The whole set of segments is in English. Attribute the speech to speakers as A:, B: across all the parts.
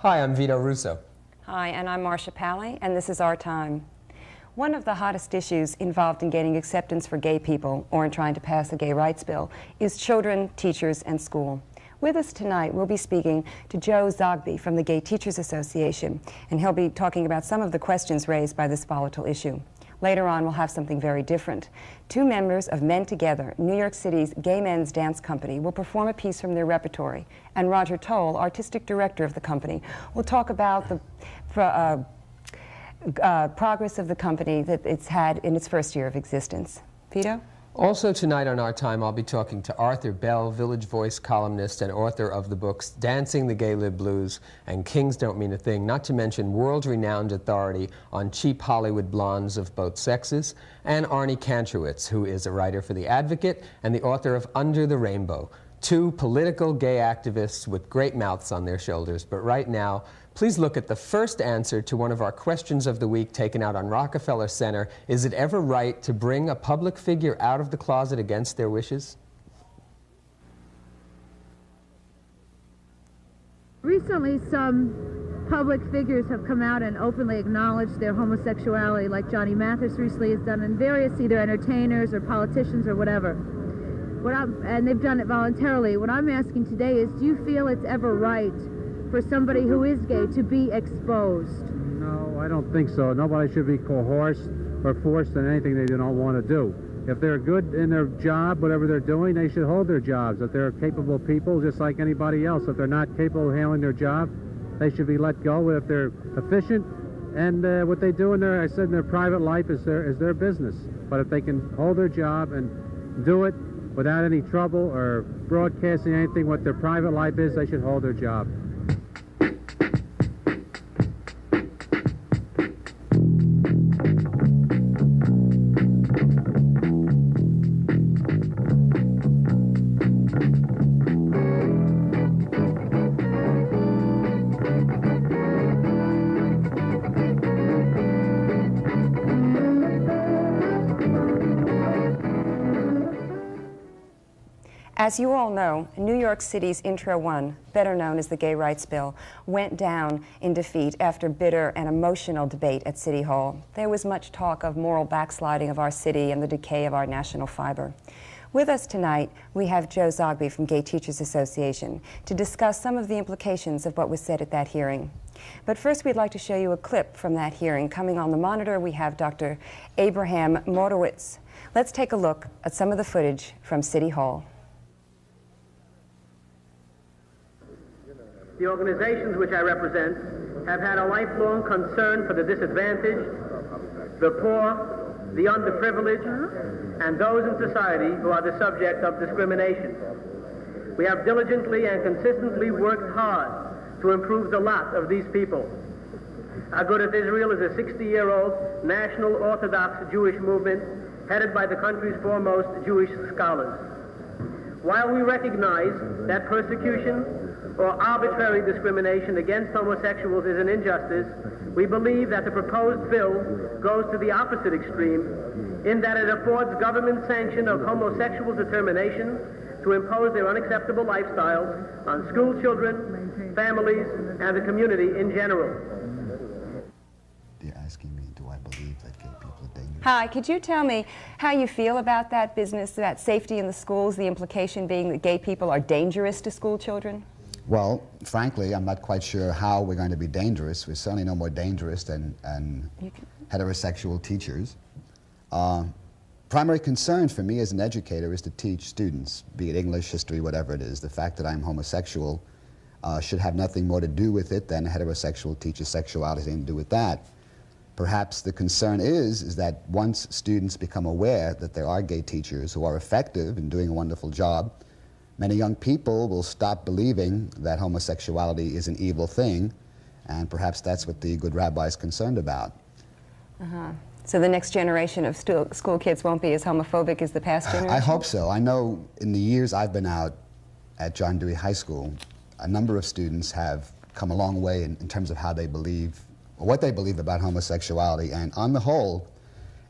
A: Hi, I'm Vito Russo.
B: Hi, and I'm Marcia Pally, and this is Our Time. One of the hottest issues involved in gaining acceptance for gay people or in trying to pass a gay rights bill is children, teachers, and school. With us tonight, we'll be speaking to Joe Zogby from the Gay Teachers Association, and he'll be talking about some of the questions raised by this volatile issue. Later on, we'll have something very different. Two members of Men Together, New York City's gay men's dance company, will perform a piece from their repertory, and Roger Tolle, artistic director of the company, will talk about the progress of the company that it's had in its first year of existence. Vito?
A: Also tonight on Our Time, I'll be talking to Arthur Bell, Village Voice columnist and author of the books Dancing the Gay Lib Blues and Kings Don't Mean a Thing, not to mention world-renowned authority on cheap Hollywood blondes of both sexes, and Arnie Kantrowitz, who is a writer for The Advocate and the author of Under the Rainbow, two political gay activists with great mouths on their shoulders. But right now, please look at the first answer to one of our questions of the week taken out on Rockefeller Center. Is it ever right to bring a public figure out of the closet against their wishes?
C: Recently, some public figures have come out and openly acknowledged their homosexuality, like Johnny Mathis recently has done, and various either entertainers or politicians or whatever. And they've done it voluntarily. What I'm asking today is, do you feel it's ever right for somebody who is gay to be exposed?
D: No, I don't think so. Nobody should be coerced or forced in anything they don't want to do. If they're good in their job, whatever they're doing, they should hold their jobs. If they're capable people, just like anybody else, if they're not capable of handling their job, they should be let go. If they're efficient, and what they do in their, in their private life is their business. But if they can hold their job and do it without any trouble or broadcasting anything what their private life is, they should hold their job.
B: As you all know, New York City's Intro 1, better known as the Gay Rights Bill, went down in defeat after bitter and emotional debate at City Hall. There was much talk of moral backsliding of our city and the decay of our national fiber. With us tonight, we have Joe Zogby from Gay Teachers Association to discuss some of the implications of what was said at that hearing. But first, we'd like to show you a clip from that hearing. Coming on the monitor, we have Dr. Abraham Morowitz. Let's take a look at some of the footage from City Hall.
E: The organizations which I represent have had a lifelong concern for the disadvantaged, the poor, the underprivileged, and those in society who are the subject of discrimination. We have diligently and consistently worked hard to improve the lot of these people. Agudath Israel is a 60-year-old national Orthodox Jewish movement headed by the country's foremost Jewish scholars. While we recognize that persecution or arbitrary discrimination against homosexuals is an injustice, we believe that the proposed bill goes to the opposite extreme in that it affords government sanction of homosexual determination to impose their unacceptable lifestyles on school children, families, and the community in general.
F: You're asking me, do I believe that gay people are dangerous?
B: Hi, could you tell me how you feel about that business, that safety in the schools, the implication being that gay people are dangerous to school children?
F: Well, frankly, I'm not quite sure how we're going to be dangerous. We're certainly no more dangerous than heterosexual teachers. Primary concern for me as an educator is to teach students, be it English, history, whatever it is. The fact that I'm homosexual should have nothing more to do with it than a heterosexual teacher's sexuality has anything to do with that. Perhaps the concern is that once students become aware that there are gay teachers who are effective and doing a wonderful job, many young people will stop believing that homosexuality is an evil thing, and perhaps that's what the good rabbi is concerned about.
B: So the next generation of school kids won't be as homophobic as the past generation?
F: I hope so. I know in the years I've been out at John Dewey High School, a number of students have come a long way in terms of how they believe, or what they believe about homosexuality, and on the whole,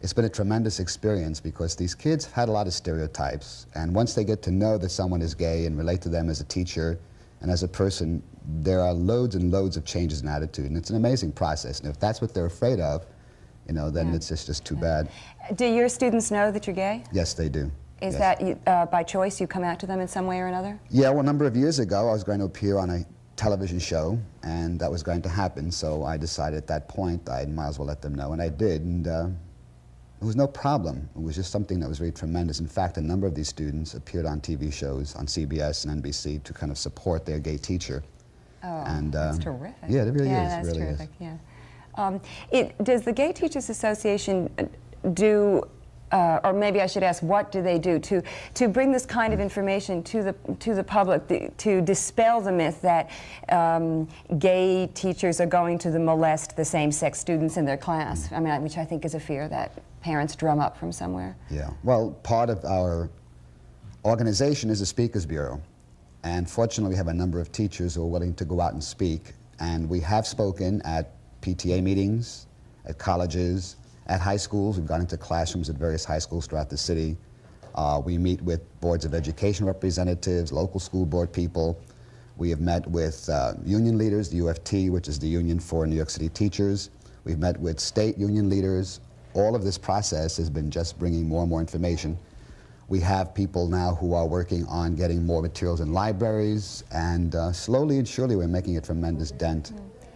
F: it's been a tremendous experience because these kids have had a lot of stereotypes, and once they get to know that someone is gay and relate to them as a teacher And as a person, there are loads and loads of changes in attitude, and it's an amazing process. And if that's what they're afraid of, you know, then it's just too bad.
B: Do your students know that you're gay?
F: Yes, they do.
B: Is
F: Yes.
B: that you, by choice, you come out to them in some way or another?
F: Yeah, well, a number of years ago, I was going to appear on a television show, and that was going to happen, so I decided at that point I might as well let them know, and I did, and it was no problem. It was just something that was really tremendous. In fact, a number of these students appeared on TV shows on CBS and NBC to kind of support their gay teacher.
B: Oh,
F: And,
B: that's terrific.
F: Yeah, it really is.
B: That's
F: it really
B: terrific,
F: is.
B: yeah. Does the Gay Teachers Association do, or maybe I should ask, what do they do to bring this kind of information to the public, to dispel the myth that gay teachers are going to molest the same-sex students in their class? I mean, which I think is a fear that parents drum up from somewhere.
F: Yeah, well, part of our organization is a speakers bureau. And fortunately, we have a number of teachers who are willing to go out and speak. And we have spoken at PTA meetings, at colleges, at high schools. We've gone into classrooms at various high schools throughout the city. We meet with boards of education representatives, local school board people. We have met with union leaders, the UFT, which is the Union for New York City Teachers. We've met with state union leaders. All of this process has been just bringing more and more information. We have people now who are working on getting more materials in libraries, and slowly and surely we're making a tremendous dent.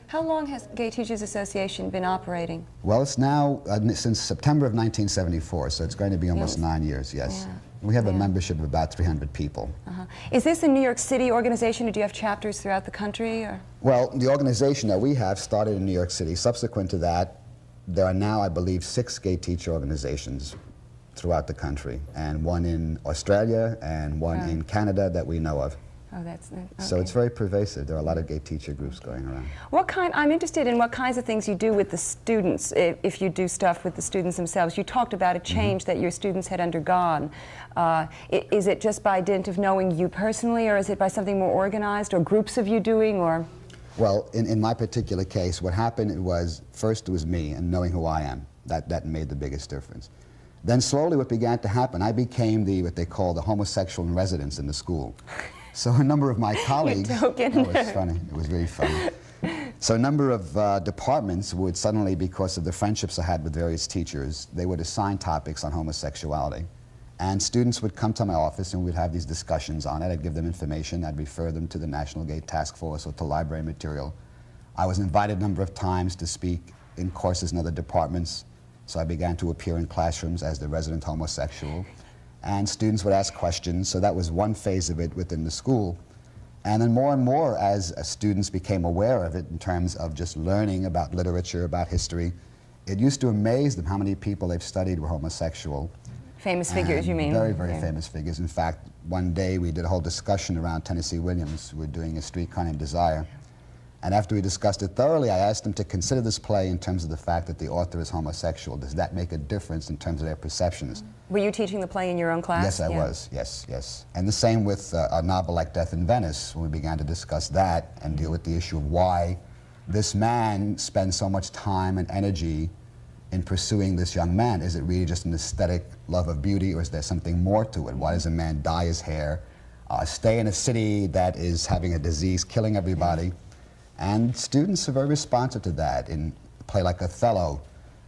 B: How long has Gay Teachers Association been operating?
F: Well, it's now since September of 1974, so it's going to be almost 9 years, yes.
B: Yeah.
F: We have a membership of about 300 people.
B: Is this a New York City organization, or do you have chapters throughout the country? Or?
F: Well, the organization that we have started in New York City. Subsequent to that, there are now, I believe, 6 gay teacher organizations throughout the country, and one in Australia and one in Canada that we know of.
B: Oh, that's okay.
F: So it's very pervasive. There are a lot of gay teacher groups going around.
B: I'm interested in what kinds of things you do with the students, if you do stuff with the students themselves. You talked about a change that your students had undergone. Is it just by dint of knowing you personally, or is it by something more organized, or groups of you doing, or?
F: Well, in my particular case, what happened was, first it was me and knowing who I am. That made the biggest difference. Then slowly what began to happen, I became what they call the homosexual in residence in the school. So a number of my colleagues,
B: it was
F: funny, it was really funny. So a number of departments would suddenly, because of the friendships I had with various teachers, they would assign topics on homosexuality. And students would come to my office and we'd have these discussions on it. I'd give them information, I'd refer them to the National Gay Task Force or to library material. I was invited a number of times to speak in courses in other departments. So I began to appear in classrooms as the resident homosexual. And students would ask questions, so that was one phase of it within the school. And then more and more, as students became aware of it in terms of just learning about literature, about history, it used to amaze them how many people they've studied were homosexual.
B: Famous figures, you mean?
F: Very, very famous figures. In fact, one day we did a whole discussion around Tennessee Williams. We were doing A Streetcar Named Desire. And after we discussed it thoroughly, I asked them to consider this play in terms of the fact that the author is homosexual. Does that make a difference in terms of their perceptions?
B: Were you teaching the play in your own class?
F: Yes, I was. Yes, yes. And the same with a novel like Death in Venice, when we began to discuss that and deal with the issue of why this man spends so much time and energy in pursuing this young man. Is it really just an aesthetic love of beauty, or is there something more to it? Why does a man dye his hair, stay in a city that is having a disease, killing everybody? And students are very responsive to that. In a play like Othello,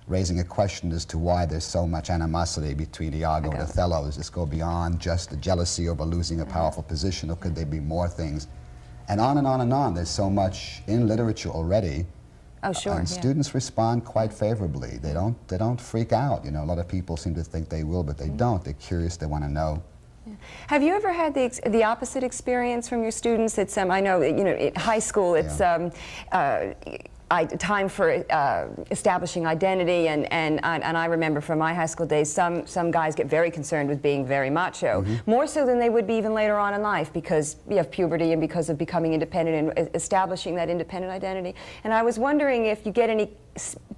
F: raising a question as to why there's so much animosity between Iago and Othello. Does this go beyond just the jealousy over losing a powerful position, or could there be more things? And on and on and on. There's so much in literature already.
B: Oh, sure.
F: And students respond quite favorably. They don't freak out. You know, a lot of people seem to think they will, but they don't. They're curious. They want to know.
B: Have you ever had the opposite experience from your students? It's I know, you know, at high school it's time for establishing identity, and I remember from my high school days, some guys get very concerned with being very macho, more so than they would be even later on in life, because you have puberty and because of becoming independent and establishing that independent identity. And I was wondering if you get any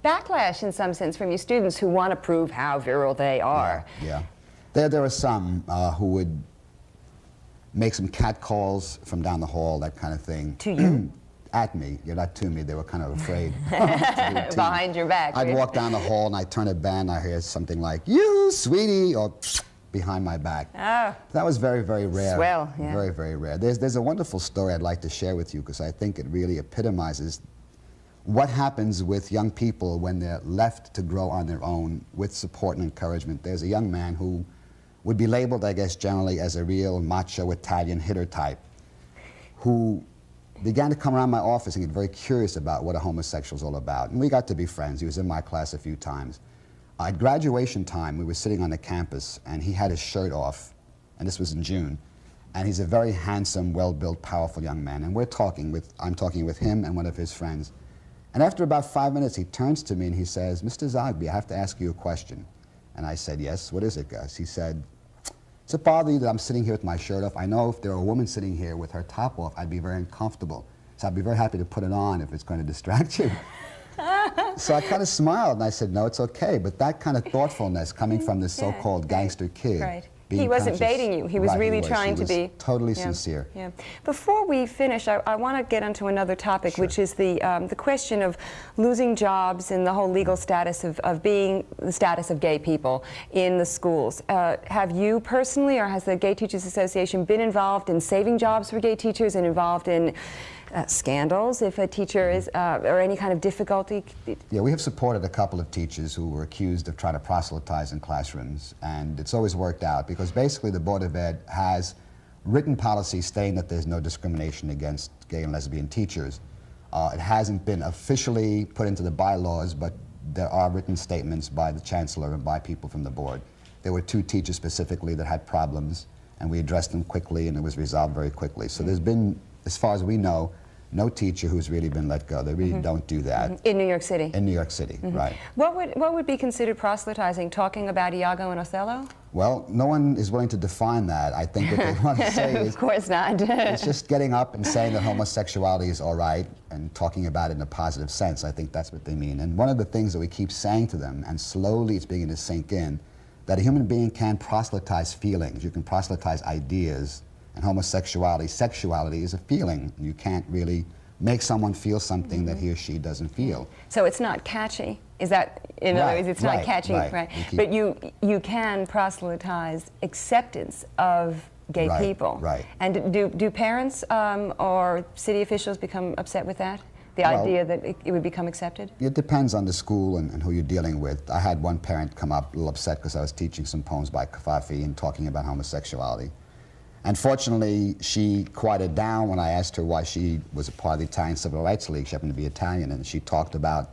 B: backlash in some sense from your students who want to prove how virile they are.
F: Yeah. There are some who would make some catcalls from down the hall, that kind of thing.
B: To you?
F: At me. You're not to me. They were kind of afraid.
B: Behind your back.
F: I'd walk down the hall and I'd turn a band and I'd hear something like, "You, sweetie," or behind my back.
B: Oh.
F: That was very, very rare.
B: Swell, yeah.
F: Very, very rare. There's a wonderful story I'd like to share with you because I think it really epitomizes what happens with young people when they're left to grow on their own with support and encouragement. There's a young man who would be labeled, I guess, generally as a real macho Italian hitter type who began to come around my office and get very curious about what a homosexual is all about. And we got to be friends. He was in my class a few times. At graduation time, we were sitting on the campus, and he had his shirt off, and this was in June. And he's a very handsome, well-built, powerful young man. And I'm talking with him and one of his friends. And after about 5 minutes, he turns to me and he says, "Mr. Zogby, I have to ask you a question." And I said, "Yes, what is it, Gus?" He said, "Does it bother you that I'm sitting here with my shirt off? I know if there were a woman sitting here with her top off, I'd be very uncomfortable. So I'd be very happy to put it on if it's going to distract you." So I kind of smiled and I said, "No, it's okay." But that kind of thoughtfulness coming from this so-called gangster kid.
B: Right.
F: being
B: He wasn't
F: conscious.
B: baiting you. He was
F: Right,
B: really
F: he was.
B: trying
F: He
B: to
F: was
B: be
F: totally sincere.
B: Yeah. Before we finish, I want to get onto another topic,
F: Sure.
B: which is the question of losing jobs and the whole legal status of being the status of gay people in the schools. Have you personally, or has the Gay Teachers Association been involved in saving jobs for gay teachers and involved in scandals if a teacher is, or any kind of difficulty?
F: Yeah, we have supported a couple of teachers who were accused of trying to proselytize in classrooms, and it's always worked out because basically the Board of Ed has written policies stating that there's no discrimination against gay and lesbian teachers. It hasn't been officially put into the bylaws, but there are written statements by the chancellor and by people from the board. There were 2 teachers specifically that had problems, and we addressed them quickly, and it was resolved very quickly. So there's been, as far as we know, no teacher who's really been let go. They really don't do that.
B: In New York City?
F: In New York City, right.
B: What would be considered proselytizing? Talking about Iago and Othello?
F: Well, no one is willing to define that. I think what they want to say is...
B: Of course not.
F: It's just getting up and saying that homosexuality is all right and talking about it in a positive sense. I think that's what they mean. And one of the things that we keep saying to them, and slowly it's beginning to sink in, that a human being can proselytize feelings. You can proselytize ideas. And homosexuality, sexuality is a feeling. You can't really make someone feel something that he or she doesn't feel.
B: So it's not catchy. Is that, in other words, it's not catchy, right? But you can proselytize acceptance of gay people.
F: Right.
B: And do parents or city officials become upset with that? The idea that it would become accepted?
F: It depends on the school and who you're dealing with. I had one parent come up a little upset because I was teaching some poems by Kafafi and talking about homosexuality. Unfortunately, she quieted down when I asked her why she was a part of the Italian Civil Rights League. She happened to be Italian, and she talked about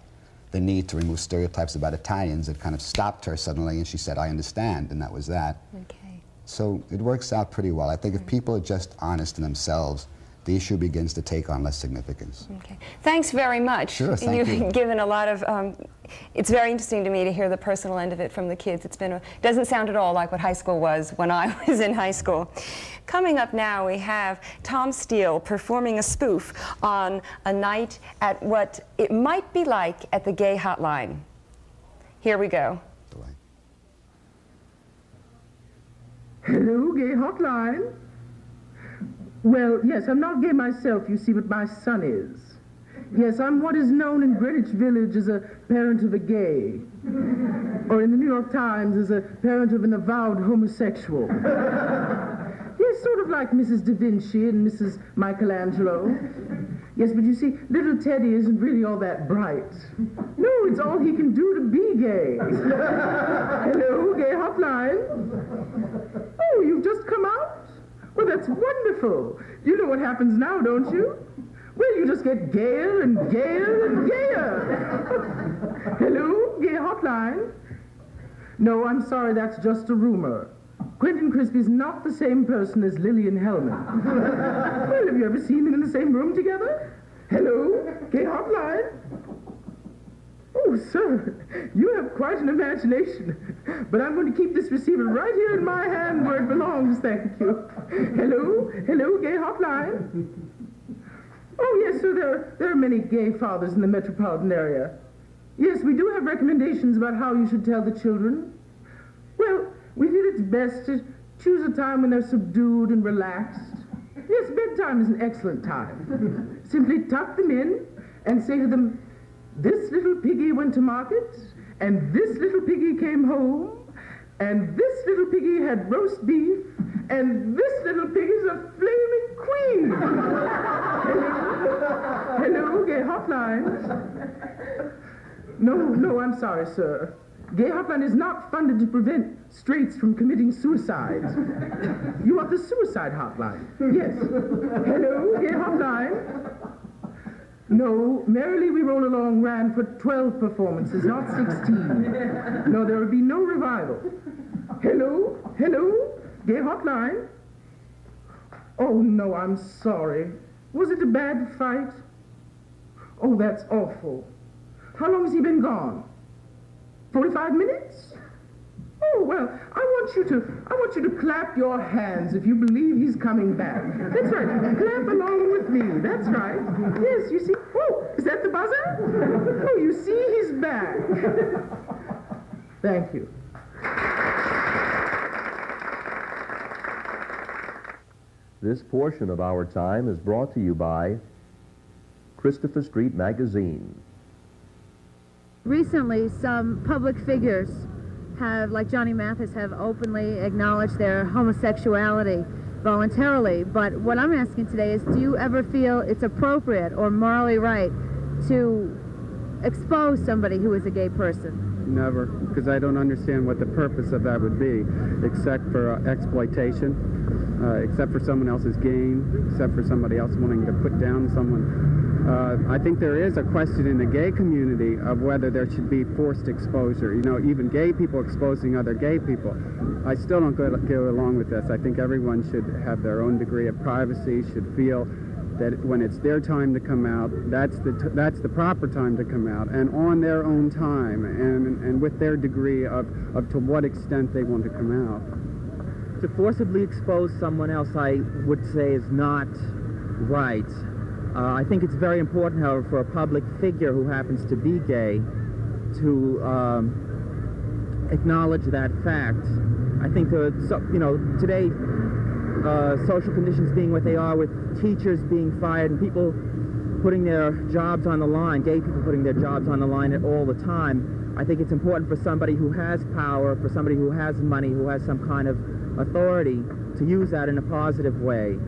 F: the need to remove stereotypes about Italians. It kind of stopped her suddenly, and she said, "I understand," and that was that.
B: Okay.
F: So it works out pretty well. I think if people are just honest in themselves, the issue begins to take on less significance.
B: Okay. Thanks very much.
F: Sure, thank you.
B: You've given a lot of, it's very interesting to me to hear the personal end of it from the kids. Doesn't sound at all like what high school was when I was in high school. Coming up now, we have Tom Steele performing a spoof on a night at what it might be like at the Gay Hotline. Here we go.
G: Hello, Gay Hotline. Well, yes, I'm not gay myself, you see, but my son is. Yes, I'm what is known in Greenwich Village as a parent of a gay. Or in the New York Times as a parent of an avowed homosexual. Yes, sort of like Mrs. Da Vinci and Mrs. Michelangelo. Yes, but you see, little Teddy isn't really all that bright. No, it's all he can do to be gay. Hello, Gay Hotline. Oh, you've just come out? Well, that's wonderful. You know what happens now, don't you? Well, you just get gayer and gayer and gayer. Hello, Gay Hotline? No, I'm sorry, that's just a rumor. Quentin Crisp is not the same person as Lillian Hellman. Well, have you ever seen them in the same room together? Hello, Gay Hotline? Oh, sir, you have quite an imagination. But I'm going to keep this receiver right here in my hand where it belongs, thank you. Hello, Gay Hotline? Oh, yes, sir, there are many gay fathers in the metropolitan area. Yes, we do have recommendations about how you should tell the children. Well, we feel it's best to choose a time when they're subdued and relaxed. Yes, bedtime is an excellent time. Simply tuck them in and say to them, "This little piggy went to market, and this little piggy came home, And this little piggy had roast beef, and this little pig is a flaming queen. Hello, gay hotline. No, I'm sorry, sir. Gay hotline is not funded to prevent straights from committing suicide. You want the suicide hotline? Yes. Hello, gay hotline. No, Merrily We Roll Along ran for 12 performances, not 16. No, there will be no revival. Hello, gay hotline. Oh, no, I'm sorry. Was it a bad fight? Oh, that's awful. How long has he been gone? 45 minutes? Oh, well, I want you to clap your hands if you believe he's coming back. That's right. Clap along with me. That's right. Yes, you see. Oh, is that the buzzer? Oh, you see he's back. Thank you.
H: This portion of our time is brought to you by Christopher Street Magazine.
C: Recently, some public figures have, like Johnny Mathis, have openly acknowledged their homosexuality voluntarily. But what I'm asking today is, do you ever feel it's appropriate or morally right to expose somebody who is a gay person?
I: Never, because I don't understand what the purpose of that would be, except for exploitation, except for someone else's gain, except for somebody else wanting to put down someone. I think there is a question in the gay community of whether there should be forced exposure. You know, even gay people exposing other gay people. I still don't go along with this. I think everyone should have their own degree of privacy, should feel that when it's their time to come out, that's the proper time to come out, and on their own time, and with their degree of to what extent they want to come out.
J: To forcibly expose someone else, I would say, is not right. I think it's very important, however, for a public figure who happens to be gay to acknowledge that fact. I think, today, social conditions being what they are, with teachers being fired and people putting their jobs on the line, gay people putting their jobs on the line all the time, I think it's important for somebody who has power, for somebody who has money, who has some kind of authority, to use that in a positive way.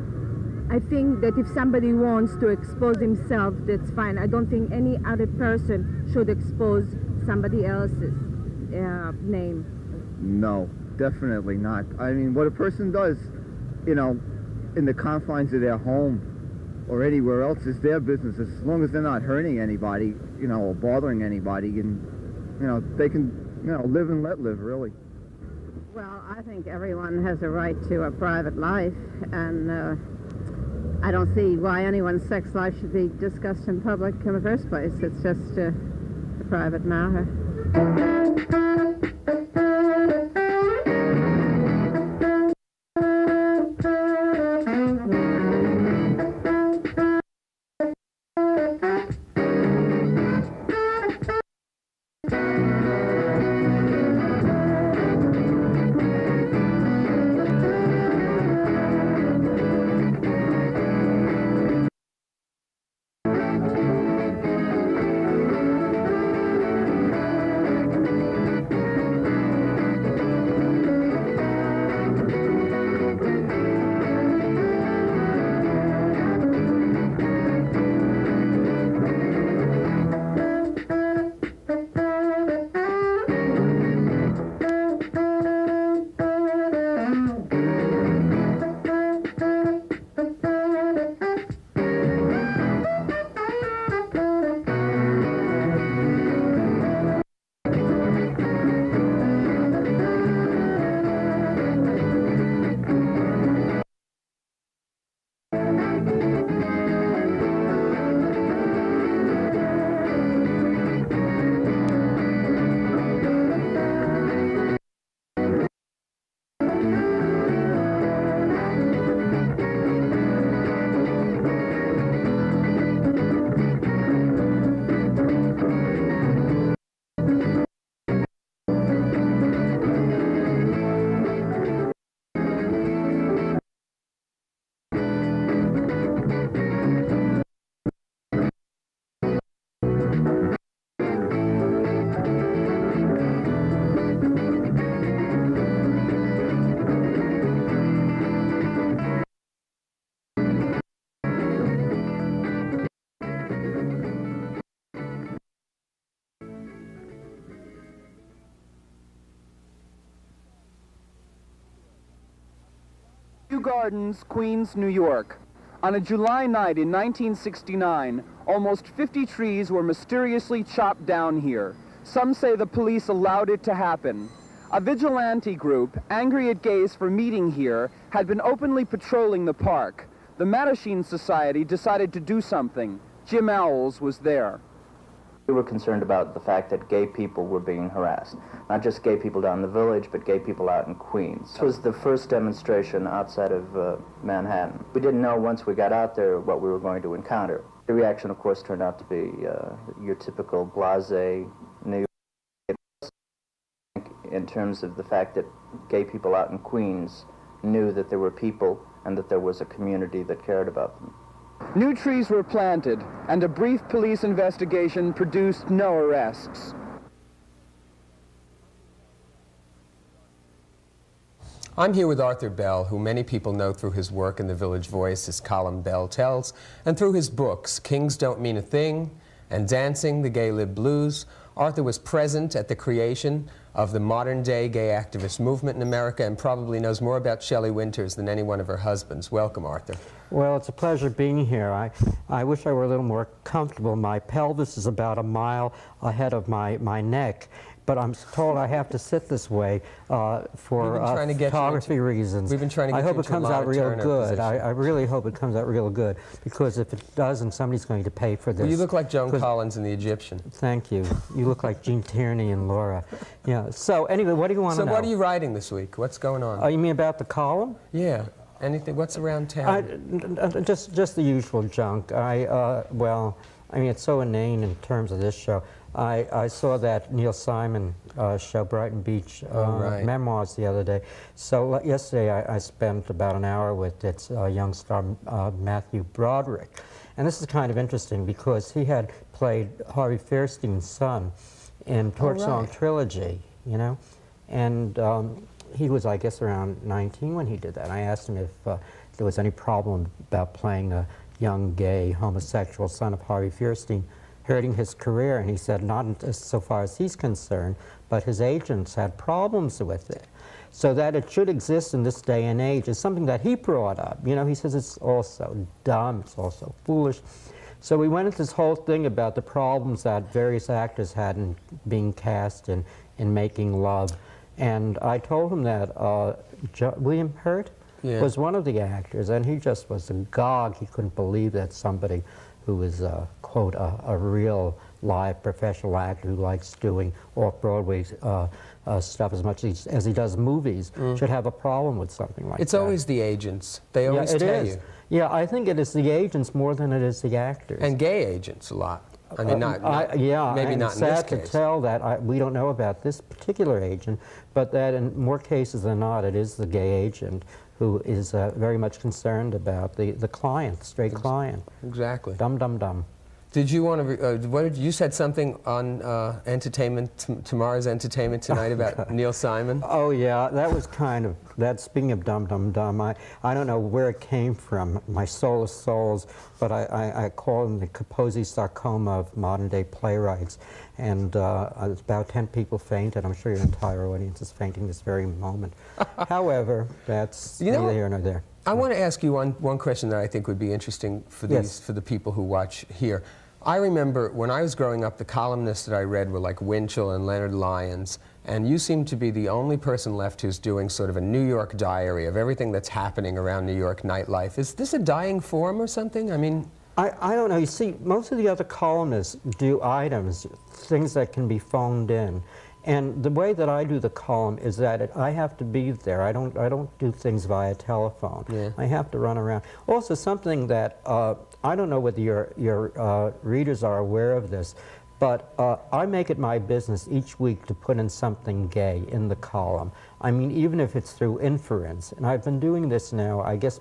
C: I think that if somebody wants to expose himself, that's fine. I don't think any other person should expose somebody else's name.
K: No, definitely not. I mean, what a person does, in the confines of their home or anywhere else is their business, as long as they're not hurting anybody, or bothering anybody, and, they can, live and let live, really.
L: Well, I think everyone has a right to a private life, and I don't see why anyone's sex life should be discussed in public in the first place. It's just a private matter.
M: Gardens, Queens, New York. On a July night in 1969, almost 50 trees were mysteriously chopped down here. Some say the police allowed it to happen. A vigilante group, angry at gays for meeting here, had been openly patrolling the park. The Mattachine Society decided to do something. Jim Owls was there.
N: We were concerned about the fact that gay people were being harassed. Not just gay people down in the village, but gay people out in Queens. This was the first demonstration outside of Manhattan. We didn't know once we got out there what we were going to encounter. The reaction, of course, turned out to be your typical blasé New York, in terms of the fact that gay people out in Queens knew that there were people and that there was a community that cared about them.
M: New trees were planted, and a brief police investigation produced no arrests.
A: I'm here with Arthur Bell, who many people know through his work in the Village Voice, his column Bell Tells, and through his books, Kings Don't Mean a Thing and Dancing the Gay Lib Blues. Arthur was present at the creation of the modern-day gay activist movement in America and probably knows more about Shelley Winters than any one of her husbands. Welcome, Arthur.
O: Well, it's a pleasure being here. I wish I were a little more comfortable. My pelvis is about a mile ahead of my neck, but I'm told I have to sit this way for photography reasons.
A: We've been trying to get
O: I hope it comes out real good. I really hope it comes out real good, because if it doesn't, somebody's going to pay for this.
A: Well, you look like Joan Collins in The Egyptian.
O: Thank you. You look like Gene Tierney and Laura. Yeah. So anyway, what do you want to know?
A: So what are you writing this week? What's going on?
O: You mean about the column?
A: Yeah. Anything? What's around town?
O: Just the usual junk. Well, I mean, it's so inane in terms of this show. I saw that Neil Simon show, Brighton Beach Memoirs, the other day. So yesterday I spent about an hour with its young star Matthew Broderick. And this is kind of interesting because he had played Harvey Fierstein's son in Torch Song Trilogy, you know? And he was, I guess, around 19 when he did that. I asked him if there was any problem about playing a young, gay, homosexual son of Harvey Fierstein hurting his career, and he said not so far as he's concerned, but his agents had problems with it. So that it should exist in this day and age is something that he brought up. You know, he says it's also dumb, it's also foolish. So we went into this whole thing about the problems that various actors had in being cast in making love. And I told him that William Hurt was one of the actors, and he just was agog. He couldn't believe that somebody who was, quote, a real live professional actor who likes doing off-Broadway stuff as much as he does movies should have a problem with something like that.
A: It's always the agents. They always tell you.
O: Yeah, I think it is the agents more than it is the actors.
A: And gay agents a lot. I mean, maybe not in this case.
O: Sad to tell that we don't know about this particular agent, but that in more cases than not, it is the gay agent who is very much concerned about the client, straight client.
A: Exactly.
O: Dum, dum, dum.
A: Did you want to, you said something on entertainment, tomorrow's entertainment tonight about Neil Simon?
O: Oh yeah, that was kind of, speaking of dum, dum, dum, I don't know where it came from, my soul of souls, but I call him the Kaposi sarcoma of modern day playwrights. And about 10 people fainted. I'm sure your entire audience is fainting this very moment. However, that's neither here nor there.
A: I want to ask you one question that I think would be interesting for for the people who watch here. I remember when I was growing up, the columnists that I read were like Winchell and Leonard Lyons, and you seem to be the only person left who's doing sort of a New York diary of everything that's happening around New York nightlife. Is this a dying form or something? I mean,
O: I don't know. You see, most of the other columnists do items, things that can be phoned in. And the way that I do the column is that I have to be there. I don't do things via telephone.
A: Yeah.
O: I have to run around. Also, something that I don't know whether your readers are aware of this, but I make it my business each week to put in something gay in the column. I mean, even if it's through inference. And I've been doing this now, I guess,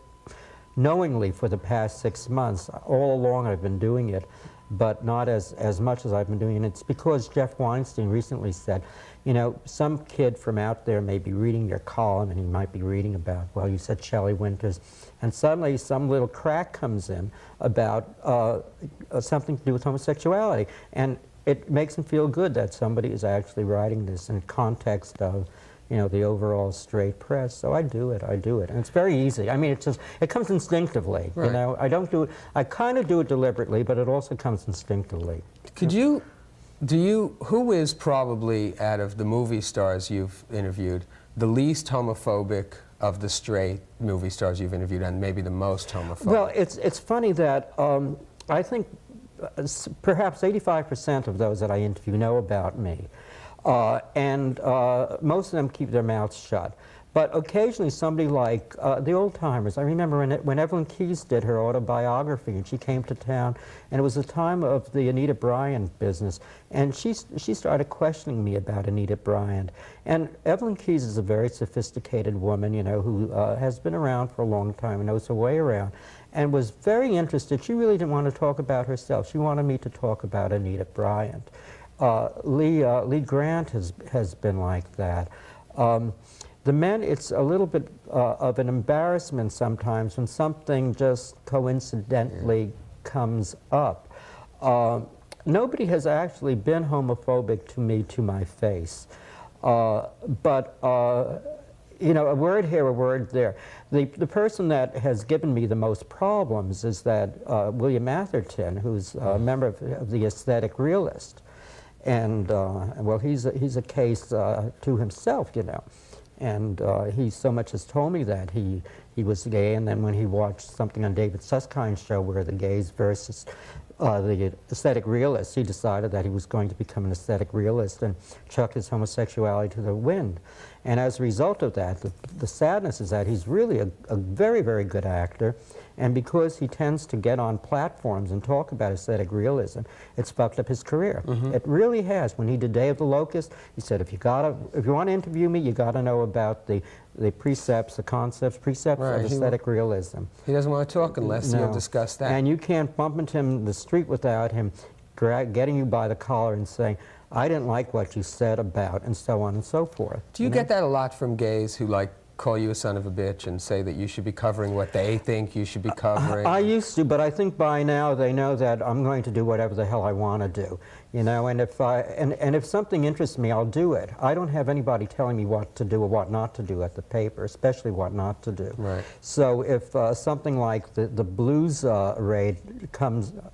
O: knowingly for the past 6 months. All along I've been doing it, but not as much as I've been doing it. And it's because Jeff Weinstein recently said, you know, some kid from out there may be reading your column and he might be reading about, well, you said Shelley Winters, and suddenly some little crack comes in about something to do with homosexuality. And it makes him feel good that somebody is actually writing this in context of, the overall straight press. So I do it, and it's very easy. I mean, it comes instinctively.
A: Right.
O: I don't do it. I kind of do it deliberately, but it also comes instinctively.
A: Who is probably, out of the movie stars you've interviewed, the least homophobic of the straight movie stars you've interviewed, and maybe the most homophobic?
O: Well, it's funny that I think perhaps 85% of those that I interview know about me, and most of them keep their mouths shut. But occasionally somebody like the old-timers. I remember when Evelyn Keyes did her autobiography, and she came to town, and it was the time of the Anita Bryant business, and she started questioning me about Anita Bryant. And Evelyn Keyes is a very sophisticated woman, who has been around for a long time and knows her way around, and was very interested. She really didn't want to talk about herself. She wanted me to talk about Anita Bryant. Lee Grant has been like that. The men, it's a little bit of an embarrassment sometimes when something just coincidentally comes up. Nobody has actually been homophobic to me to my face. But a word here, a word there. The person that has given me the most problems is that William Atherton, who's a member of the Aesthetic Realist. And, well, he's a case to himself, And he so much has told me that he was gay, and then when he watched something on David Susskind's show where the gays versus the aesthetic realists, he decided that he was going to become an aesthetic realist and chuck his homosexuality to the wind. And as a result of that, the sadness is that he's really a very, very good actor, and because he tends to get on platforms and talk about aesthetic realism, it's fucked up his career.
A: Mm-hmm.
O: It really has. When he did Day of the Locust, he said, if you want to interview me, you got to know about the precepts, the concepts, precepts of aesthetic realism.
A: He doesn't want to talk unless you'll discuss that.
O: And you can't bump into him in the street without him getting you by the collar and saying, I didn't like what you said about, and so on and so forth.
A: Do you get that a lot from gays who call you a son of a bitch and say that you should be covering what they think you should be covering?
O: I used to, but I think by now they know that I'm going to do whatever the hell I want to do, and if something interests me, I'll do it. I don't have anybody telling me what to do or what not to do at the paper, especially what not to do.
A: Right.
O: So if something like the blues raid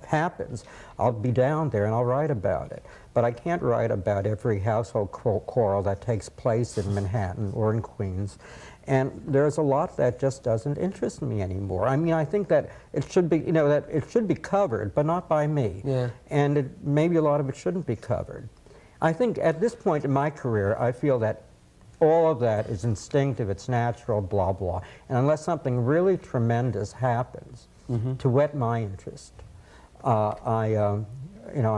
O: happens, I'll be down there and I'll write about it. But I can't write about every household quarrel that takes place in Manhattan or in Queens. And there's a lot that just doesn't interest me anymore. I mean, I think that it should be, that it should be covered, but not by me. Yeah. And maybe a lot of it shouldn't be covered. I think at this point in my career, I feel that all of that is instinctive, it's natural, blah, blah. And unless something really tremendous happens to whet my interest, I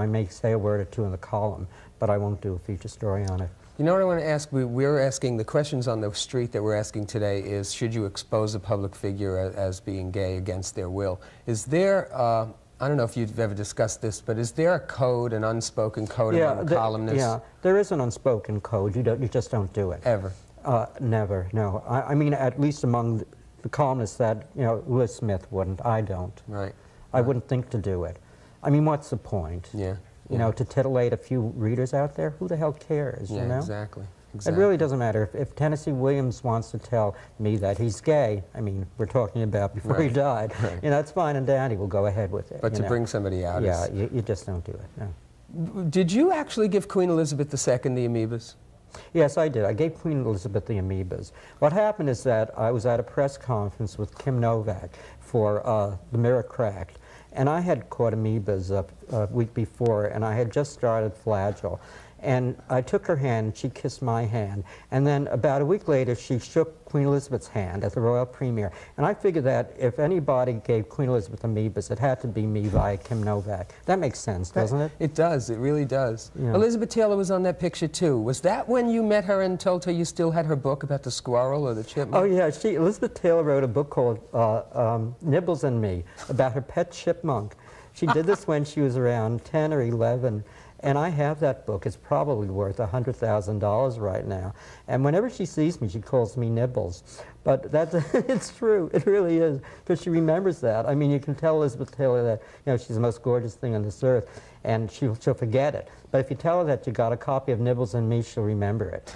O: may say a word or two in the column, but I won't do a feature story on it.
A: You know what I want to ask? We're asking, the questions on the street that we're asking today is, should you expose a public figure as being gay against their will? Is there, I don't know if you've ever discussed this, but is there a code, an unspoken code among columnists?
O: Yeah, there is an unspoken code. You just don't do it.
A: Ever?
O: Never, no. I mean, at least among the columnists that, Lewis Smith wouldn't. I don't.
A: Right.
O: I wouldn't think to do it. I mean, what's the point?
A: Yeah.
O: To titillate a few readers out there, who the hell cares,
A: Yeah, exactly.
O: It really doesn't matter. If Tennessee Williams wants to tell me that he's gay, I mean, we're talking about before he died, it's fine and dandy, we'll go ahead with it.
A: But to bring somebody out is...
O: you just don't do it, no.
A: Did you actually give Queen Elizabeth II the amoebas?
O: Yes, I did. I gave Queen Elizabeth the amoebas. What happened is that I was at a press conference with Kim Novak for The Mirror Cracked, and I had caught amoebas a week before, and I had just started Flagyl. And I took her hand, she kissed my hand, and then about a week later she shook Queen Elizabeth's hand at the royal premiere. And I figured that if anybody gave Queen Elizabeth amoebas, it had to be me via Kim Novak. That makes sense, doesn't it?
A: It does, it really does.
O: Yeah.
A: Elizabeth Taylor was on that picture too. Was that when you met her and told her you still had her book about the squirrel or the chipmunk?
O: Oh yeah, Elizabeth Taylor wrote a book called Nibbles and Me, about her pet chipmunk. She did this when she was around 10 or 11. And I have that book. It's probably worth $100,000 right now. And whenever she sees me, she calls me Nibbles. But it's true. It really is. Because she remembers that. I mean, you can tell Elizabeth Taylor that she's the most gorgeous thing on this earth, and she'll forget it. But if you tell her that you got a copy of Nibbles and Me, she'll remember it.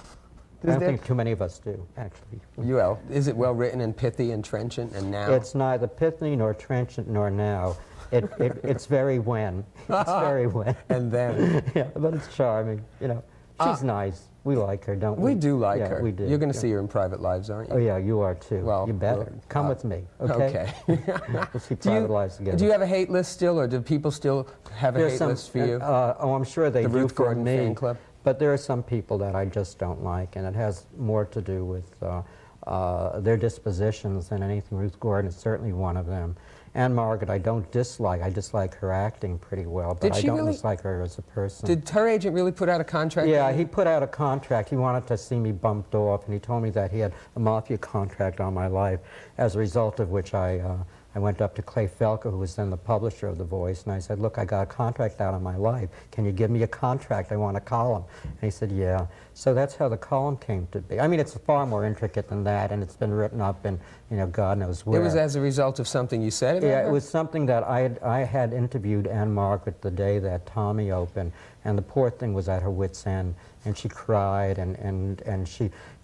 O: I don't think too many of us do, actually.
A: Well, is it well written and pithy and trenchant and now?
O: It's neither pithy nor trenchant nor now. It's very when. It's very when.
A: And then.
O: Yeah, but it's charming, you know. She's nice. We like her, don't we?
A: We do like her.
O: We do.
A: You're going to see her in Private Lives, aren't you?
O: Oh, yeah, you are too.
A: Well,
O: you better. Come with me, okay? We'll see Private Lives together.
A: Do you have a hate list still, or do people still have a hate list for you?
O: I'm sure they do
A: Ruth
O: for
A: Gordon
O: me.
A: fan club?
O: But there are some people that I just don't like, and it has more to do with their dispositions than anything. Ruth Gordon is certainly one of them. And Margaret, I don't dislike. I dislike her acting pretty well, but I don't dislike her as a person.
A: Did her agent really put out a contract?
O: Yeah, he put out a contract. He wanted to see me bumped off, and he told me that he had a mafia contract on my life, as a result of which I went up to Clay Felker, who was then the publisher of The Voice, and I said, look, I got a contract out on my life. Can you give me a contract? I want a column. And he said, yeah. So that's how the column came to be. I mean, it's far more intricate than that, and it's been written up in, you know, God knows where.
A: It was as a result of something you said about her?
O: Yeah, it was something that I had interviewed Anne Margaret the day that Tommy opened, and the poor thing was at her wit's end, and she cried, and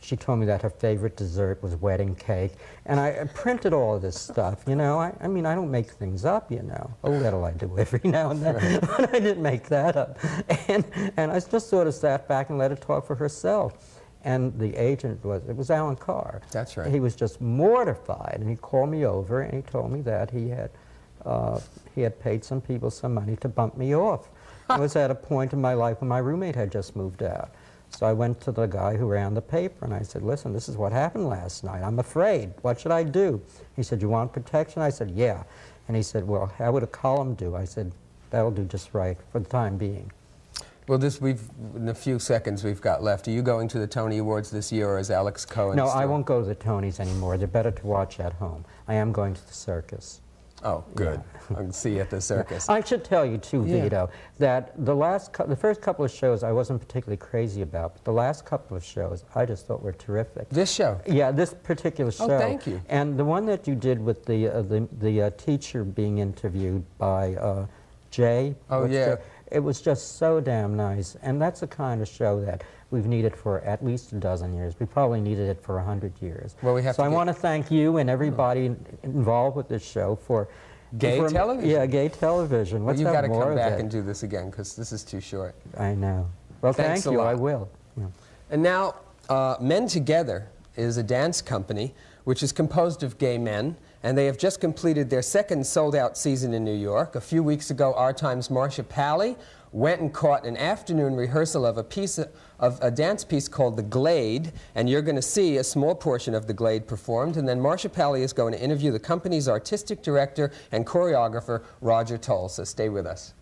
O: she told me that her favorite dessert was wedding cake, and I printed all of this stuff, you know. I mean, I don't make things up, you know. A little I do every now and then, but I didn't make that up. And I just sort of sat back and let her talk for herself. And the agent it was Alan Carr.
A: That's right.
O: He was just mortified, and he called me over and he told me that he had paid some people some money to bump me off. I was at a point in my life when my roommate had just moved out. So I went to the guy who ran the paper, and I said, listen, this is what happened last night. I'm afraid. What should I do? He said, you want protection? I said, yeah. And he said, well, how would a column do? I said, that'll do just right for the time being.
A: Well, in a few seconds we've got left. Are you going to the Tony Awards this year, or is Alex Cohen
O: No,
A: still?
O: I won't go to the Tonys anymore. They're better to watch at home. I am going to the circus.
A: Oh, good. Yeah. I'll see you at the circus.
O: I should tell you, too, Vito, that the first couple of shows I wasn't particularly crazy about, but the last couple of shows I just thought were terrific.
A: This show?
O: Yeah, this particular show.
A: Oh, thank you.
O: And the one that you did with the teacher being interviewed by Jay.
A: Oh, yeah.
O: It was just so damn nice. And that's the kind of show that we've needed for at least a dozen years. We probably needed it for 100 years.
A: Well, we have
O: so I want to thank you and everybody involved with this show for
A: gay television.
O: Yeah, gay television. Let's
A: you've got to
O: more
A: come
O: of
A: back
O: it.
A: and do this again, because this is too short.
O: I know. Well,
A: Thanks
O: thank you.
A: a lot.
O: I will. Yeah.
A: And now, Men Together is a dance company which is composed of gay men, and they have just completed their second sold-out season in New York. A few weeks ago, Our Time's Marcia Pally went and caught an afternoon rehearsal of a dance piece called The Glade, and you're going to see a small portion of The Glade performed, and then Marcia Pally is going to interview the company's artistic director and choreographer, Roger Tolle. So stay with us.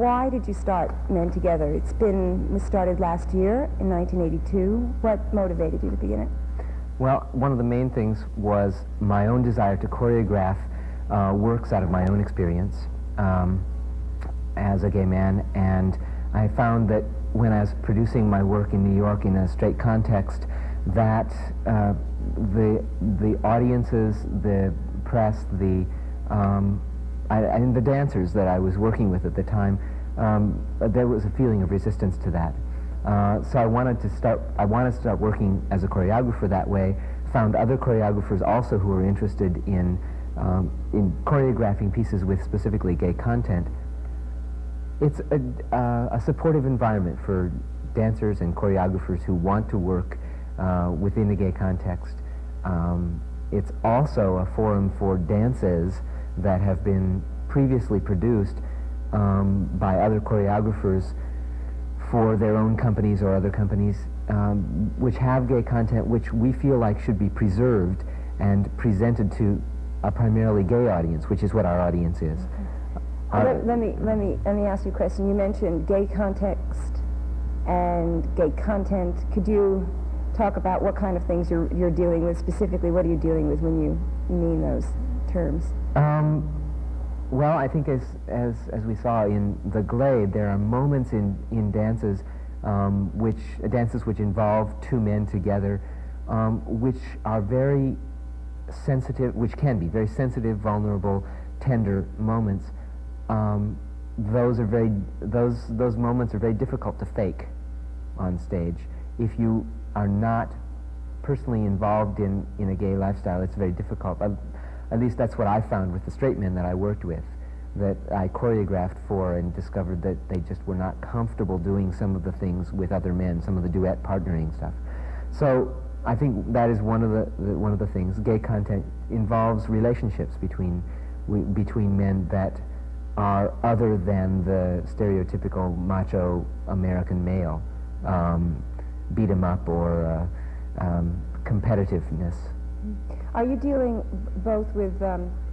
B: Why did you start Men Together? It was started last year in 1982. What motivated you to begin it?
P: Well, one of the main things was my own desire to choreograph works out of my own experience as a gay man, and I found that when I was producing my work in New York in a straight context, that the audiences, the press, and the dancers that I was working with at the time, there was a feeling of resistance to that. So I wanted to start working as a choreographer that way. Found other choreographers also who were interested in choreographing pieces with specifically gay content. It's a supportive environment for dancers and choreographers who want to work within the gay context. It's also a forum for dances that have been previously produced by other choreographers for their own companies or other companies which have gay content which we feel like should be preserved and presented to a primarily gay audience, which is what our audience is.
B: Let me ask you a question. You mentioned gay context and gay content. Could you talk about what kind of things you're dealing with specifically? What are you dealing with when you mean those terms?
P: Well, I think as we saw in The Glade, there are moments in dances which involve two men together, which are very sensitive, which can be very sensitive, vulnerable, tender moments. Those moments are very difficult to fake on stage. If you are not personally involved in a gay lifestyle, it's very difficult. At least that's what I found with the straight men that I worked with, that I choreographed for, and discovered that they just were not comfortable doing some of the things with other men, some of the duet partnering stuff. So I think that is one of the things. Gay content involves relationships between men that are other than the stereotypical macho American male, beat 'em up or competitiveness.
B: Are you dealing both with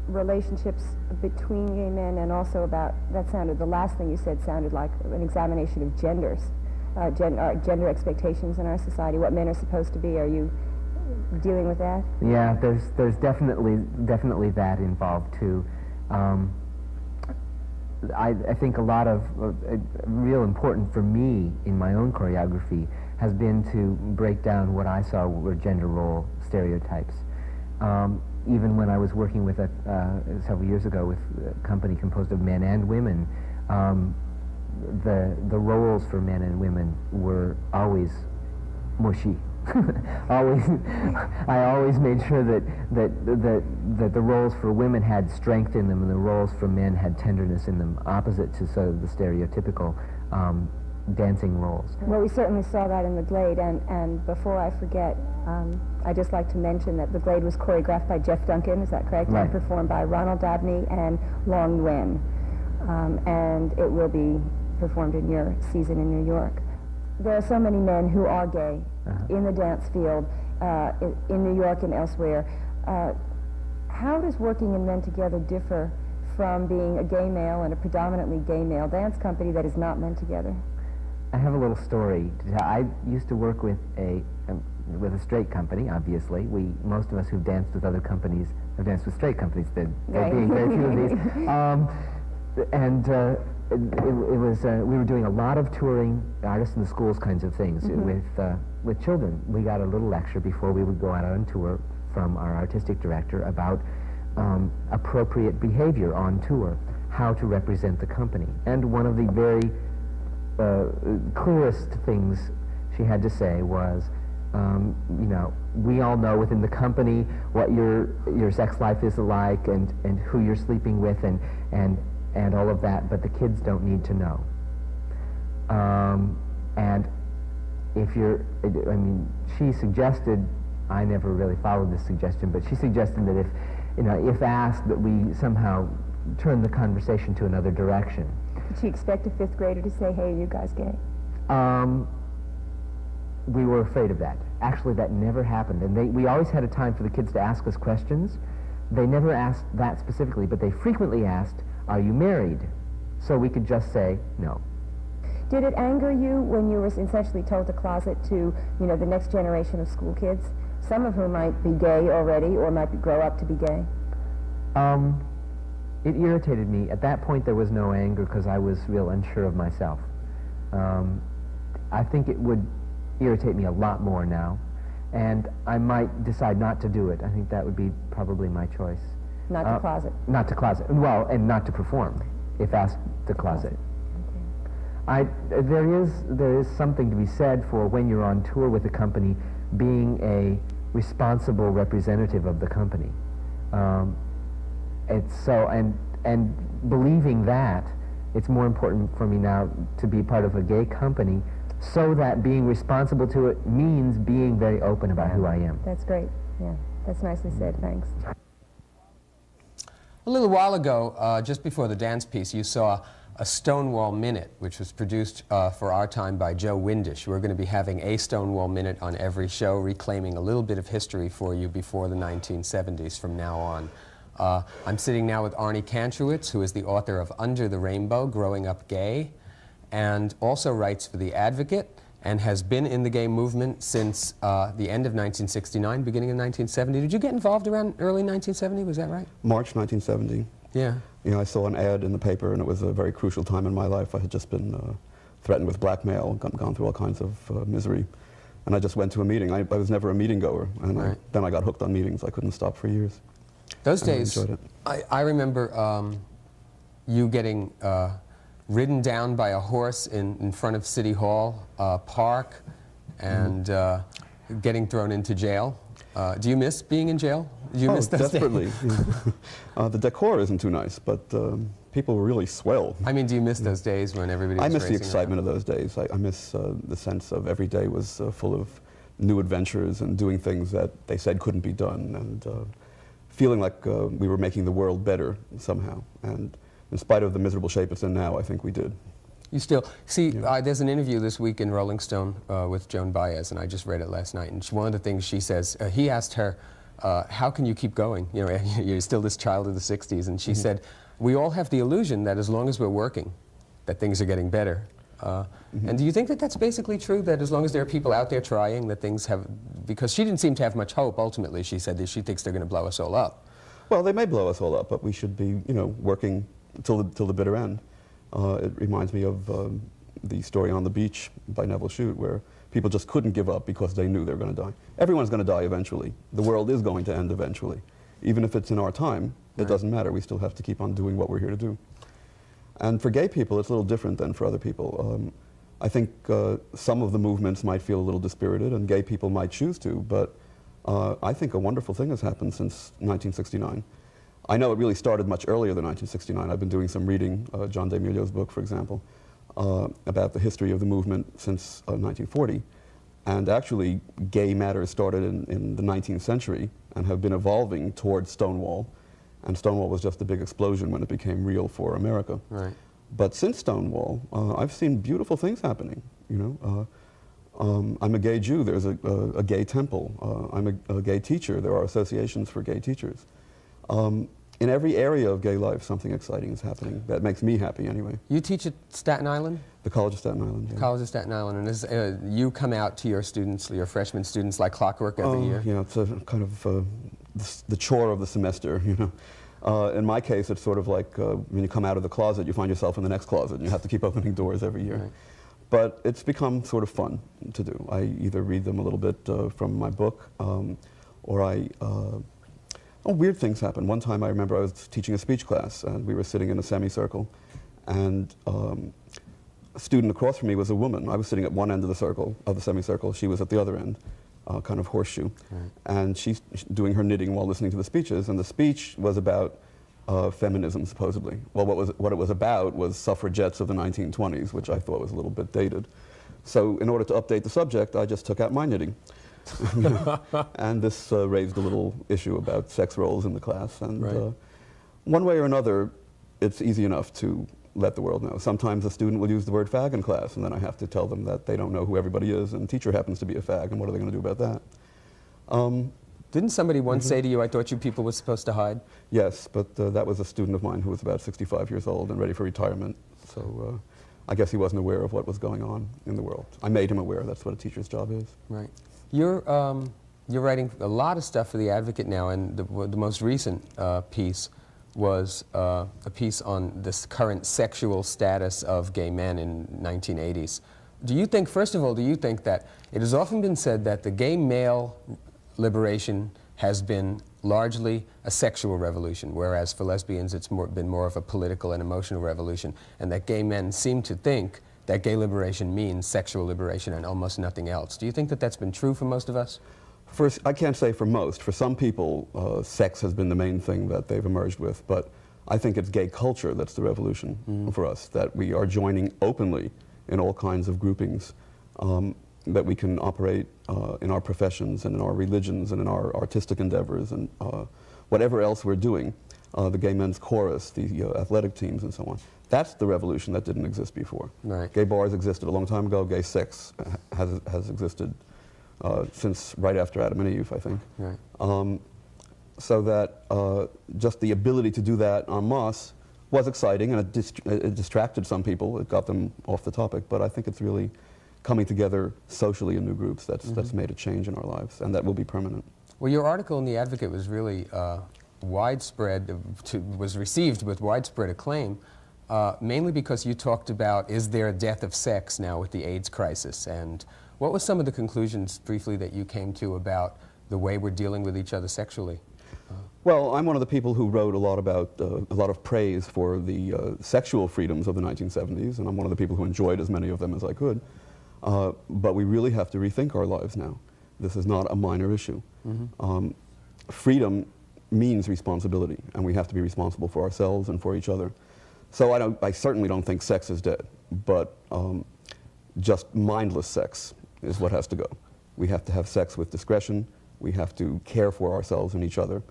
B: relationships between gay men and also about, the last thing you said sounded like an examination of genders, gender expectations in our society, what men are supposed to be? Are you dealing with that?
P: Yeah, there's definitely that involved too. I think a lot of real important for me in my own choreography has been to break down what I saw were gender role stereotypes. Even when I was working with several years ago with a company composed of men and women, the roles for men and women were always mushy. I always made sure that the roles for women had strength in them and the roles for men had tenderness in them, opposite to sort of the stereotypical dancing roles.
B: Well, we certainly saw that in The Glade, and before I forget, I'd just like to mention that The Glade was choreographed by Jeff Duncan, is that correct?
P: Right.
B: And performed by Ronald Dabney and Long Nguyen, and it will be performed in your season in New York. There are so many men who are gay in the dance field, in New York and elsewhere. How does working in Men Together differ from being a gay male and a predominantly gay male dance company that is not Men Together?
P: I have a little story to tell. I used to work with a straight company, obviously. Most of us who've danced with other companies have danced with straight companies. There being very few of these. It was we were doing a lot of touring, artists in the schools kinds of things with children. We got a little lecture before we would go out on tour from our artistic director about appropriate behavior on tour, how to represent the company. And one of the very clearest things she had to say was, we all know within the company what your sex life is like and who you're sleeping with and all of that, but the kids don't need to know. And if she suggested, I never really followed this suggestion, but she suggested that if asked, that we somehow turn the conversation to another direction.
B: Did she expect a fifth grader to say, "Hey, are you guys gay"?
P: We were afraid of that. Actually, that never happened. And we always had a time for the kids to ask us questions. They never asked that specifically, but they frequently asked, "Are you married?" so we could just say no.
Q: Did it anger you when you were essentially told to closet to, the next generation of school kids, some of whom might be gay already or might grow up to be gay?
P: It irritated me. At that point, there was no anger because I was real unsure of myself. I think it would irritate me a lot more now, and I might decide not to do it. I think that would be probably my choice.
Q: Not to closet?
P: Not to closet. Well, and not to perform, if asked to closet. There is something to be said for when you're on tour with a company being a responsible representative of the company. It's so, and believing that, it's more important for me now to be part of a gay company so that being responsible to it means being very open about who I am.
Q: That's great. Yeah, that's nicely said. Thanks.
A: A little while ago, just before the dance piece, you saw a Stonewall Minute, which was produced for our time by Joe Windish. We're going to be having a Stonewall Minute on every show, reclaiming a little bit of history for you before the 1970s from now on. I'm sitting now with Arnie Kantrowitz, who is the author of Under the Rainbow, Growing Up Gay, and also writes for The Advocate, and has been in the gay movement since the end of 1969, beginning of 1970. Did you get involved around early 1970? Was that right?
R: March 1970.
A: Yeah.
R: I saw an ad in the paper, and it was a very crucial time in my life. I had just been threatened with blackmail, gone through all kinds of misery. And I just went to a meeting. I was never a meeting goer, and then I got hooked on meetings. I couldn't stop for years.
A: Those days,
R: I enjoyed it.
A: I remember you getting ridden down by a horse in front of City Hall Park and getting thrown into jail. Do you miss being in jail? Do you miss those
R: desperately. The decor isn't too nice, but people were really swell.
A: I mean, do you miss those days when everybody was
R: I miss the
A: racing
R: excitement of those days. I miss the sense of every day was full of new adventures and doing things that they said couldn't be done, and feeling like we were making the world better somehow. And in spite of the miserable shape it's in now, I think we did.
A: You still see, there's an interview this week in Rolling Stone with Joan Baez, and I just read it last night. And one of the things she says, he asked her, how can you keep going? You're still this child of the 60s. And she said, we all have the illusion that as long as we're working, that things are getting better. And do you think that that's basically true, that as long as there are people out there trying, that things have, because she didn't seem to have much hope, ultimately, she said that she thinks they're going to blow us all up.
R: Well, they may blow us all up, but we should be, working till the bitter end. It reminds me of the story On the Beach by Neville Shute, where people just couldn't give up because they knew they were going to die. Everyone's going to die eventually. The world is going to end eventually. Even if it's in our time, it doesn't matter. We still have to keep on doing what we're here to do. And for gay people, it's a little different than for other people. I think some of the movements might feel a little dispirited, and gay people might choose to, but I think a wonderful thing has happened since 1969. I know it really started much earlier than 1969. I've been doing some reading, John DeMilio's book, for example, about the history of the movement since 1940. And actually, gay matters started in the 19th century and have been evolving towards Stonewall. And Stonewall was just a big explosion when it became real for America.
A: Right.
R: But since Stonewall, I've seen beautiful things happening. I'm a gay Jew. There's a gay temple. I'm a gay teacher. There are associations for gay teachers. In every area of gay life, something exciting is happening. That makes me happy, anyway.
A: You teach at Staten Island?
R: The College of Staten Island, yeah.
A: College of Staten Island. And you come out to your students, your freshman students, like clockwork every year?
R: Yeah, it's a kind of the chore of the semester, In my case, it's sort of like when you come out of the closet, you find yourself in the next closet, and you have to keep opening doors every year.
A: Right.
R: But it's become sort of fun to do. I either read them a little bit from my book, or weird things happen. One time I remember I was teaching a speech class, and we were sitting in a semicircle, and a student across from me was a woman. I was sitting at one end of the circle, of the semicircle. She was at the other end, kind of horseshoe.
A: Right.
R: And she's doing her knitting while listening to the speeches, and the speech was about feminism, supposedly. Well, what it was about was suffragettes of the 1920s, which I thought was a little bit dated. So in order to update the subject, I just took out my knitting. And this raised a little issue about sex roles in the class. And one way or another, it's easy enough to let the world know. Sometimes a student will use the word fag in class, and then I have to tell them that they don't know who everybody is, and the teacher happens to be a fag, and what are they going to do about that?
A: Didn't somebody once say to you, I thought you people were supposed to hide?
R: Yes, but that was a student of mine who was about 65 years old and ready for retirement. So I guess he wasn't aware of what was going on in the world. I made him aware. That's what a teacher's job is.
A: Right. You're writing a lot of stuff for The Advocate now, and the most recent piece was a piece on this current sexual status of gay men in 1980s. Do you think, first of all, do you think that it has often been said that the gay male liberation has been largely a sexual revolution, whereas for lesbians it's been more of a political and emotional revolution, and that gay men seem to think that gay liberation means sexual liberation and almost nothing else? Do you think that that's been true for most of us?
R: First, I can't say for most. For some people, sex has been the main thing that they've emerged with, but I think it's gay culture that's the revolution for us, that we are joining openly in all kinds of groupings, that we can operate in our professions and in our religions and in our artistic endeavors and whatever else we're doing, the gay men's chorus, the athletic teams and so on. That's the revolution that didn't exist before.
A: Right.
R: Gay bars existed a long time ago. Gay sex has existed since right after Adam and Eve, I think.
A: Right.
R: So that just the ability to do that en masse was exciting, and it distracted some people. It got them off the topic, but I think it's really coming together socially in new groups that's made a change in our lives, and that will be permanent.
A: Well, your article in The Advocate was really widespread, was received with widespread acclaim, mainly because you talked about, is there a death of sex now with the AIDS crisis? And what were some of the conclusions, briefly, that you came to about the way we're dealing with each other sexually?
R: Well, I'm one of the people who wrote a lot about, a lot of praise for the sexual freedoms of the 1970s, and I'm one of the people who enjoyed as many of them as I could. But we really have to rethink our lives now. This is not a minor issue. Freedom means responsibility, and we have to be responsible for ourselves and for each other. So I certainly don't think sex is dead, but just mindless sex is what has to go. We have to have sex with discretion. We have to care for ourselves and each other.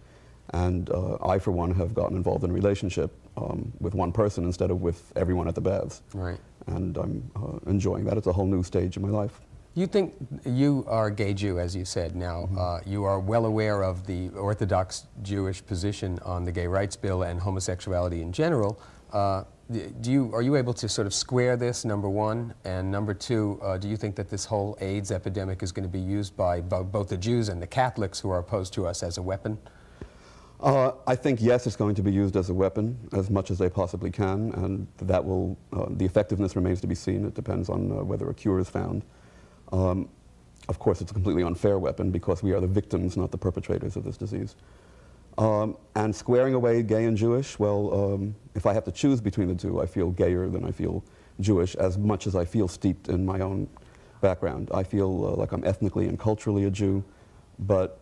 R: And I, for one, have gotten involved in a relationship with one person instead of with everyone at the baths.
A: Right.
R: And I'm enjoying that. It's a whole new stage in my life.
A: You think, you are a gay Jew, as you said. Now, you are well aware of the Orthodox Jewish position on the gay rights bill and homosexuality in general. Are you able to sort of square this, number one? And number two, do you think that this whole AIDS epidemic is going to be used by both the Jews and the Catholics who are opposed to us as a weapon?
R: I think, yes, it's going to be used as a weapon as much as they possibly can, and that will, the effectiveness remains to be seen. It depends on whether a cure is found. Of course, it's a completely unfair weapon because we are the victims, not the perpetrators of this disease. And squaring away gay and Jewish, well, if I have to choose between the two, I feel gayer than I feel Jewish, as much as I feel steeped in my own background. I feel like I'm ethnically and culturally a Jew, but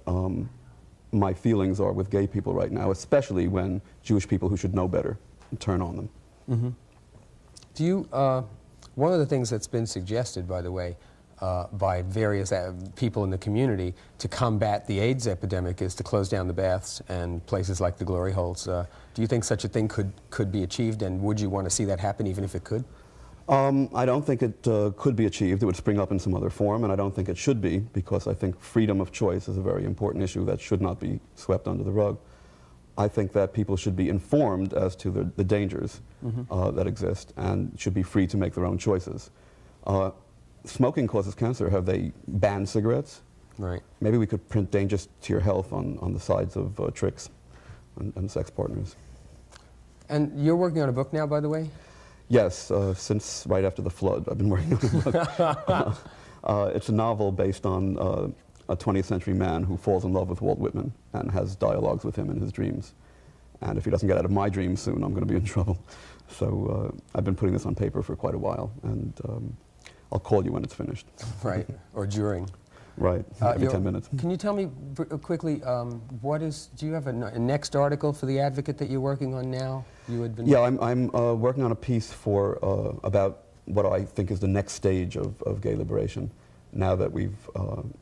R: my feelings are with gay people right now, especially when Jewish people who should know better turn on them.
A: Do you, one of the things that's been suggested, by the way, by various people in the community to combat the AIDS epidemic is to close down the baths and places like the glory holes. Do you think such a thing could be achieved, and would you want to see that happen even if it could?
R: I don't think it could be achieved. It would spring up in some other form, and I don't think it should be, because I think freedom of choice is a very important issue that should not be swept under the rug. I think that people should be informed as to the dangers that exist and should be free to make their own choices. Smoking causes cancer. Have they banned cigarettes?
A: Right.
R: Maybe we could print dangers to your health on the sides of tricks and sex partners.
A: And you're working on a book now, by the way?
R: Yes, since right after the flood, I've been working on a book. It's a novel based on a 20th century man who falls in love with Walt Whitman and has dialogues with him in his dreams. And if he doesn't get out of my dreams soon, I'm going to be in trouble. So I've been putting this on paper for quite a while, and I'll call you when it's finished.
A: Right, or during.
R: Right, every 10 minutes.
A: Can you tell me quickly, do you have a next article for The Advocate that you're working on now? You had been.
R: Yeah, I'm working on a piece for about what I think is the next stage of gay liberation. Now that we've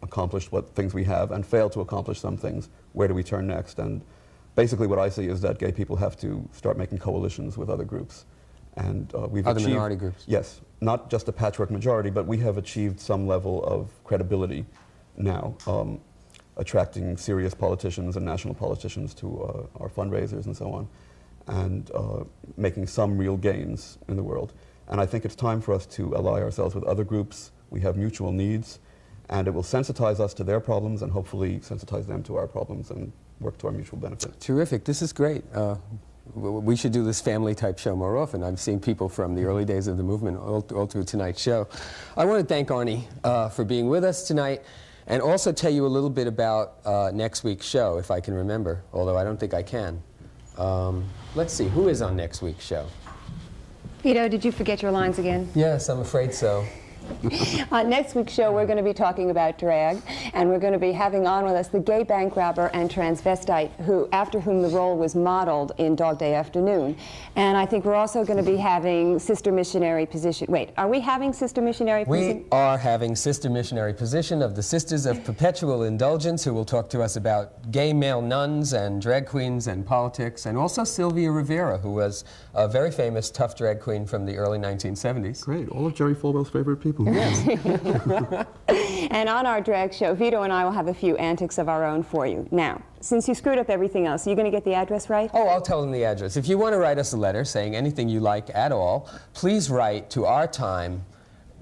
R: accomplished what things we have and failed to accomplish some things, where do we turn next? And basically what I see is that gay people have to start making coalitions with other groups. And we've
A: other
R: achieved,
A: minority groups?
R: Yes, not just a patchwork majority, but we have achieved some level of credibility now. attracting serious politicians and national politicians to our fundraisers and so on, and making some real gains in the world. And I think it's time for us to ally ourselves with other groups. We have mutual needs, and it will sensitize us to their problems and hopefully sensitize them to our problems and work to our mutual benefit.
A: Terrific. This is great. We should do this family-type show more often. I've seen people from the early days of the movement all through tonight's show. I want to thank Arnie for being with us tonight, and also tell you a little bit about next week's show, if I can remember, although I don't think I can. Let's see, who is on next week's show?
B: Vito, did you forget your lines again?
A: Yes, I'm afraid so.
B: On next week's show, we're going to be talking about drag, and we're going to be having on with us the gay bank robber and transvestite after whom the role was modeled in Dog Day Afternoon. And I think we're also going to be having Sister Missionary Position. Wait, are we having Sister Missionary Position?
A: We are having Sister Missionary Position of the Sisters of Perpetual Indulgence, who will talk to us about gay male nuns and drag queens and politics, and also Sylvia Rivera, who was a very famous tough drag queen from the early 1970s.
R: Great, all of Jerry Falwell's favorite people.
A: Yes.
B: And on our drag show, Vito and I will have a few antics of our own for you. Now, since you screwed up everything else, are you going to get the address right?
A: Oh, I'll tell them the address. If you want to write us a letter saying anything you like at all, please write to Our Time,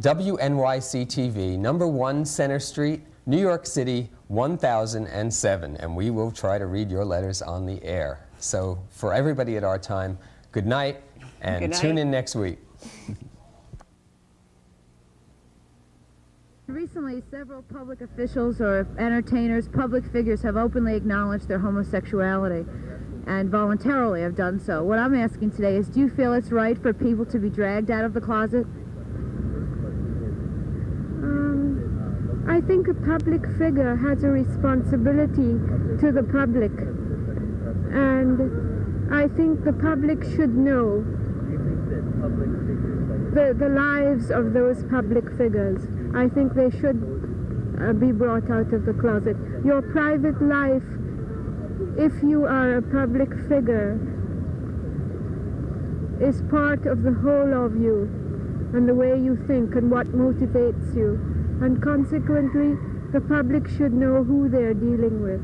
A: WNYC TV, number 1 Center Street, New York City, 1007, and we will try to read your letters on the air. So for everybody at Our Time, good night, and
B: Good night.
A: Tune in next week.
C: Recently, several public officials or entertainers, public figures have openly acknowledged their homosexuality and voluntarily have done so. What I'm asking today is, do you feel it's right for people to be dragged out of the closet?
S: I think a public figure has a responsibility to the public, and I think the public should know the lives of those public figures. I think they should be brought out of the closet. Your private life, if you are a public figure, is part of the whole of you and the way you think and what motivates you. And consequently, the public should know who they're dealing with.